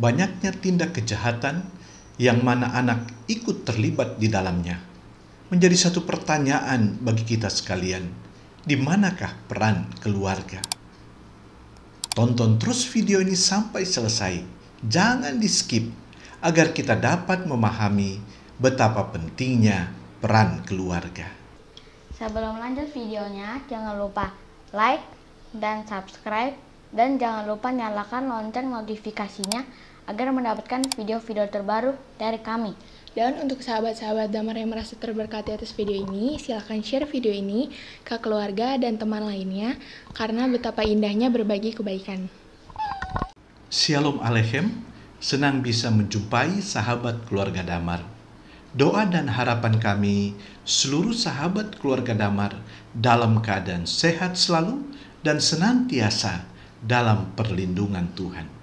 Banyaknya tindak kejahatan yang mana anak ikut terlibat di dalamnya menjadi satu pertanyaan bagi kita sekalian. Di manakah peran keluarga? Tonton terus video ini sampai selesai. Jangan di-skip agar kita dapat memahami betapa pentingnya peran keluarga. Sebelum lanjut videonya, jangan lupa like dan subscribe, dan jangan lupa nyalakan lonceng notifikasinya agar mendapatkan video-video terbaru dari kami. Dan untuk sahabat-sahabat Damar yang merasa terberkati atas video ini, silahkan share video ini ke keluarga dan teman lainnya, karena betapa indahnya berbagi kebaikan. Shalom Aleichem, senang bisa menjumpai sahabat keluarga Damar. Doa dan harapan kami, seluruh sahabat keluarga Damar dalam keadaan sehat selalu dan senantiasa dalam perlindungan Tuhan.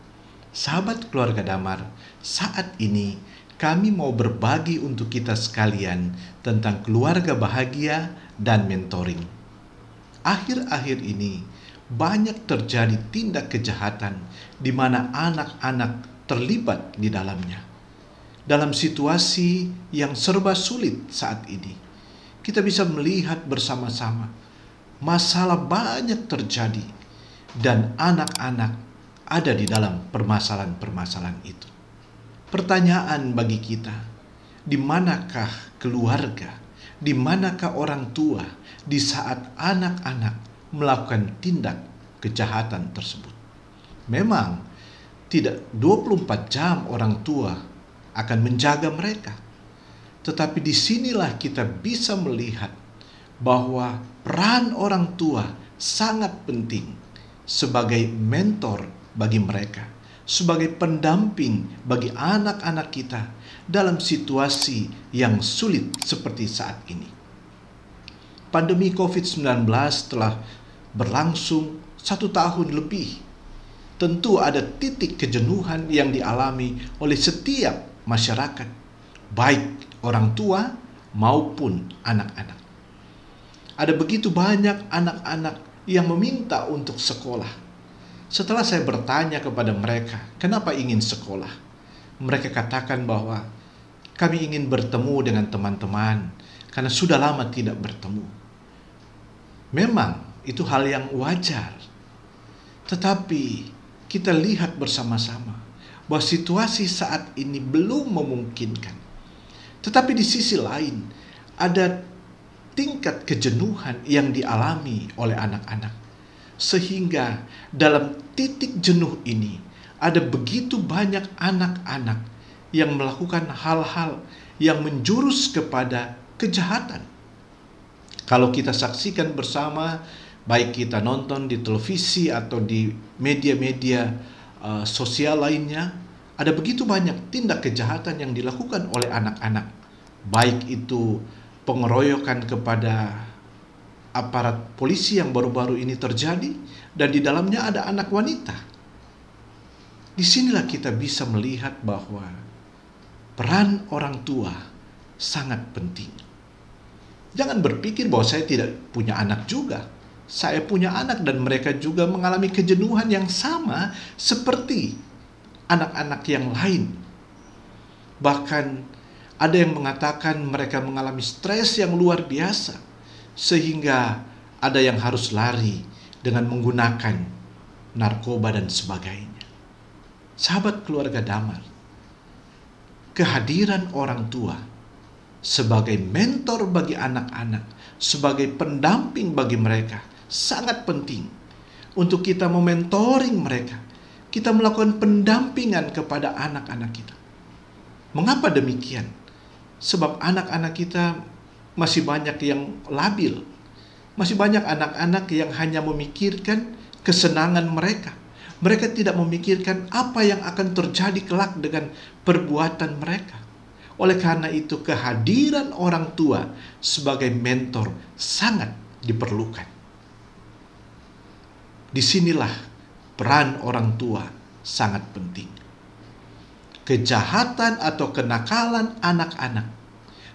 Sahabat keluarga Damar, saat ini kami mau berbagi untuk kita sekalian tentang keluarga bahagia dan mentoring. Akhir-akhir ini banyak terjadi tindak kejahatan di mana anak-anak terlibat di dalamnya. Dalam situasi yang serba sulit saat ini, kita bisa melihat bersama-sama masalah banyak terjadi dan anak-anak ada di dalam permasalahan-permasalahan itu. Pertanyaan bagi kita, di manakah keluarga, di manakah orang tua di saat anak-anak melakukan tindak kejahatan tersebut? Memang tidak 24 jam orang tua akan menjaga mereka. Tetapi disinilah kita bisa melihat bahwa peran orang tua sangat penting sebagai mentor bagi mereka, sebagai pendamping bagi anak-anak kita dalam situasi yang sulit seperti saat ini. Pandemi COVID-19 telah berlangsung 1 tahun lebih. Tentu ada titik kejenuhan yang dialami oleh setiap masyarakat, baik orang tua maupun anak-anak. Ada begitu banyak anak-anak yang meminta untuk sekolah. Setelah saya bertanya kepada mereka, kenapa ingin sekolah? Mereka katakan bahwa kami ingin bertemu dengan teman-teman karena sudah lama tidak bertemu. Memang itu hal yang wajar. Tetapi kita lihat bersama-sama bahwa situasi saat ini belum memungkinkan. Tetapi di sisi lain ada tingkat kejenuhan yang dialami oleh anak-anak. Sehingga dalam titik jenuh ini ada begitu banyak anak-anak yang melakukan hal-hal yang menjurus kepada kejahatan. Kalau kita saksikan bersama, baik kita nonton di televisi atau di media-media sosial lainnya, ada begitu banyak tindak kejahatan yang dilakukan oleh anak-anak. Baik itu pengeroyokan kepada aparat polisi yang baru-baru ini terjadi, dan di dalamnya ada anak wanita. Disinilah kita bisa melihat bahwa peran orang tua sangat penting. Jangan berpikir bahwa saya tidak punya anak juga. Saya punya anak dan mereka juga mengalami kejenuhan yang sama seperti anak-anak yang lain. Bahkan ada yang mengatakan mereka mengalami stres yang luar biasa, sehingga ada yang harus lari dengan menggunakan narkoba dan sebagainya. Sahabat keluarga Damar, kehadiran orang tua sebagai mentor bagi anak-anak, sebagai pendamping bagi mereka, sangat penting untuk kita mementoring mereka. Kita melakukan pendampingan kepada anak-anak kita. Mengapa demikian? Sebab anak-anak kita masih banyak yang labil. Masih banyak anak-anak yang hanya memikirkan kesenangan mereka. Mereka tidak memikirkan apa yang akan terjadi kelak dengan perbuatan mereka. Oleh karena itu, kehadiran orang tua sebagai mentor sangat diperlukan. Disinilah peran orang tua sangat penting. Kejahatan atau kenakalan anak-anak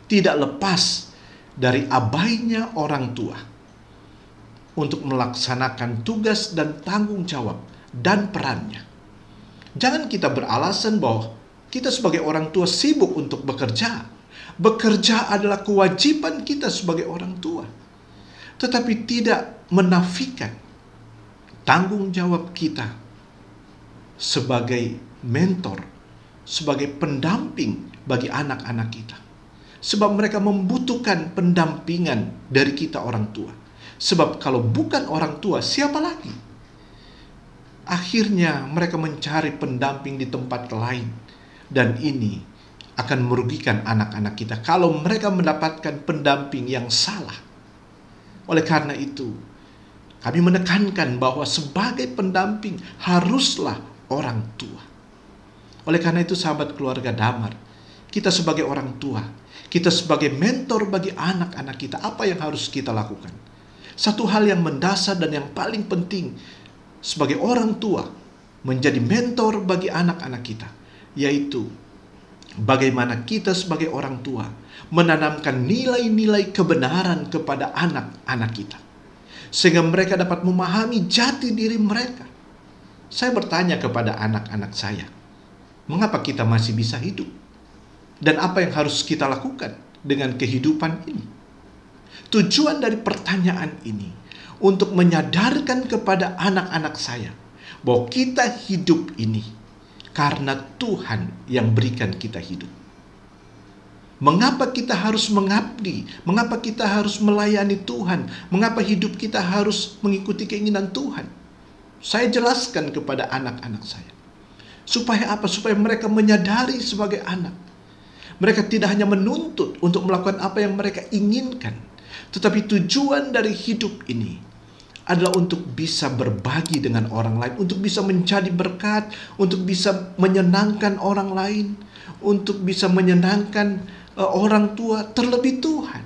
tidak lepas dari abainya orang tua untuk melaksanakan tugas dan tanggung jawab dan perannya. Jangan kita beralasan bahwa kita sebagai orang tua sibuk untuk bekerja. Bekerja adalah kewajiban kita sebagai orang tua. Tetapi tidak menafikan tanggung jawab kita sebagai mentor, sebagai pendamping bagi anak-anak kita. Sebab mereka membutuhkan pendampingan dari kita orang tua. Sebab kalau bukan orang tua, siapa lagi? Akhirnya mereka mencari pendamping di tempat lain. Dan ini akan merugikan anak-anak kita kalau mereka mendapatkan pendamping yang salah. Oleh karena itu, kami menekankan bahwa sebagai pendamping haruslah orang tua. Oleh karena itu, sahabat keluarga Damar, kita sebagai orang tua, kita sebagai mentor bagi anak-anak kita, apa yang harus kita lakukan? Satu hal yang mendasar dan yang paling penting sebagai orang tua menjadi mentor bagi anak-anak kita, yaitu bagaimana kita sebagai orang tua menanamkan nilai-nilai kebenaran kepada anak-anak kita, sehingga mereka dapat memahami jati diri mereka. Saya bertanya kepada anak-anak saya, mengapa kita masih bisa hidup? Dan apa yang harus kita lakukan dengan kehidupan ini? Tujuan dari pertanyaan ini untuk menyadarkan kepada anak-anak saya bahwa kita hidup ini karena Tuhan yang berikan kita hidup. Mengapa kita harus mengabdi? Mengapa kita harus melayani Tuhan? Mengapa hidup kita harus mengikuti keinginan Tuhan? Saya jelaskan kepada anak-anak saya. Supaya apa? Supaya mereka menyadari sebagai anak. Mereka tidak hanya menuntut untuk melakukan apa yang mereka inginkan, tetapi tujuan dari hidup ini adalah untuk bisa berbagi dengan orang lain, untuk bisa menjadi berkat, untuk bisa menyenangkan orang lain, untuk bisa menyenangkan orang tua, terlebih Tuhan.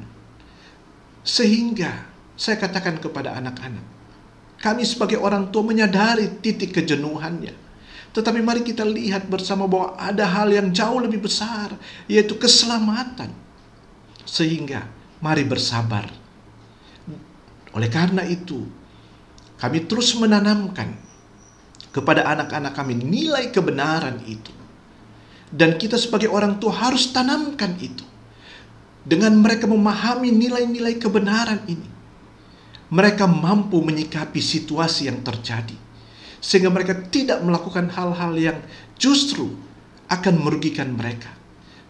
Sehingga saya katakan kepada anak-anak, kami sebagai orang tua menyadari titik kejenuhannya. Tetapi mari kita lihat bersama bahwa ada hal yang jauh lebih besar, yaitu keselamatan. Sehingga mari bersabar. Oleh karena itu, kami terus menanamkan kepada anak-anak kami nilai kebenaran itu. Dan kita sebagai orang tua harus tanamkan itu. Dengan mereka memahami nilai-nilai kebenaran ini, mereka mampu menyikapi situasi yang terjadi. Sehingga mereka tidak melakukan hal-hal yang justru akan merugikan mereka.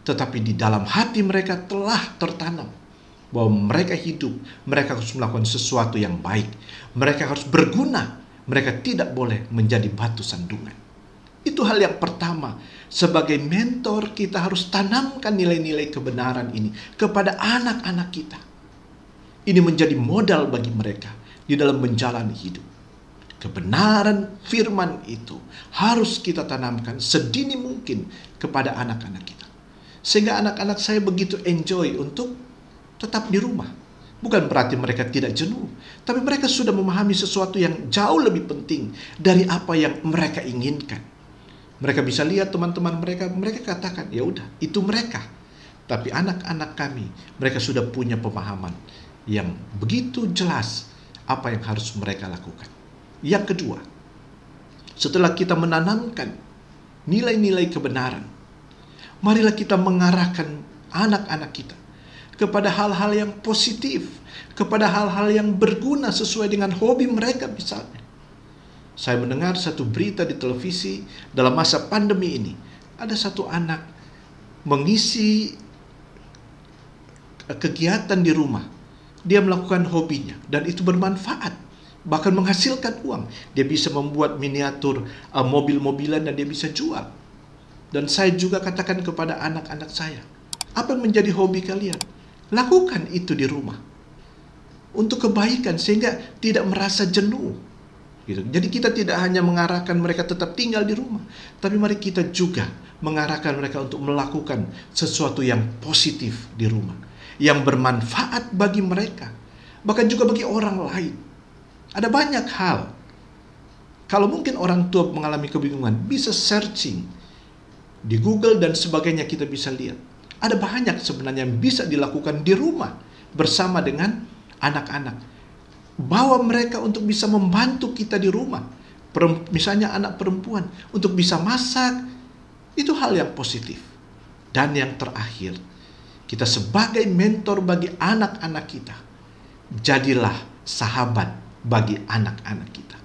Tetapi di dalam hati mereka telah tertanam bahwa mereka hidup, mereka harus melakukan sesuatu yang baik. Mereka harus berguna. Mereka tidak boleh menjadi batu sandungan. Itu hal yang pertama. Sebagai mentor kita harus tanamkan nilai-nilai kebenaran ini kepada anak-anak kita. Ini menjadi modal bagi mereka di dalam menjalani hidup. Kebenaran firman itu harus kita tanamkan sedini mungkin kepada anak-anak kita. Sehingga anak-anak saya begitu enjoy untuk tetap di rumah. Bukan berarti mereka tidak jenuh, tapi mereka sudah memahami sesuatu yang jauh lebih penting dari apa yang mereka inginkan. Mereka bisa lihat teman-teman mereka katakan, ya udah, itu mereka. Tapi anak-anak kami, mereka sudah punya pemahaman yang begitu jelas apa yang harus mereka lakukan. Yang kedua, setelah kita menanamkan nilai-nilai kebenaran, marilah kita mengarahkan anak-anak kita kepada hal-hal yang positif, kepada hal-hal yang berguna sesuai dengan hobi mereka misalnya. Saya mendengar satu berita di televisi dalam masa pandemi ini. Ada satu anak mengisi kegiatan di rumah. Dia melakukan hobinya dan itu bermanfaat. Bahkan menghasilkan uang. Dia bisa membuat miniatur mobil-mobilan dan dia bisa jual. Dan saya juga katakan kepada anak-anak saya, apa yang menjadi hobi kalian? Lakukan itu di rumah. Untuk kebaikan sehingga tidak merasa jenuh. Gitu. Jadi kita tidak hanya mengarahkan mereka tetap tinggal di rumah. Tapi mari kita juga mengarahkan mereka untuk melakukan sesuatu yang positif di rumah. Yang bermanfaat bagi mereka. Bahkan juga bagi orang lain. Ada banyak hal. Kalau mungkin orang tua mengalami kebingungan, bisa searching di Google dan sebagainya, kita bisa lihat. Ada banyak sebenarnya yang bisa dilakukan di rumah bersama dengan anak-anak. Bawa mereka untuk bisa membantu kita di rumah. misalnya anak perempuan, untuk bisa masak, itu hal yang positif. Dan yang terakhir, kita sebagai mentor bagi anak-anak kita, jadilah sahabat bagi anak-anak kita.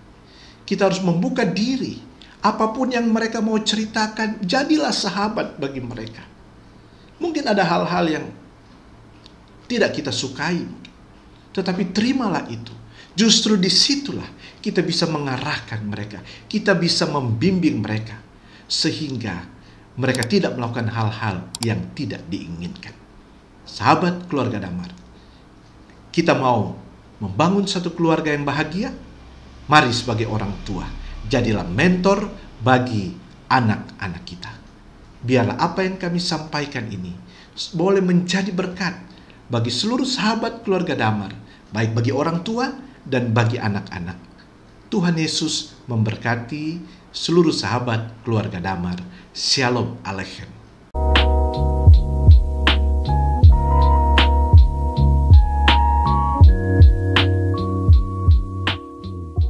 Kita harus membuka diri, apapun yang mereka mau ceritakan, jadilah sahabat bagi mereka. Mungkin ada hal-hal yang tidak kita sukai, tetapi terimalah itu. Justru disitulah kita bisa mengarahkan mereka, kita bisa membimbing mereka, sehingga mereka tidak melakukan hal-hal yang tidak diinginkan. Sahabat keluarga Damar, kita mau membangun satu keluarga yang bahagia. Mari sebagai orang tua, jadilah mentor bagi anak-anak kita. Biarlah apa yang kami sampaikan ini boleh menjadi berkat bagi seluruh sahabat keluarga Damar, baik bagi orang tua dan bagi anak-anak. Tuhan Yesus memberkati seluruh sahabat keluarga Damar. Shalom Aleichem.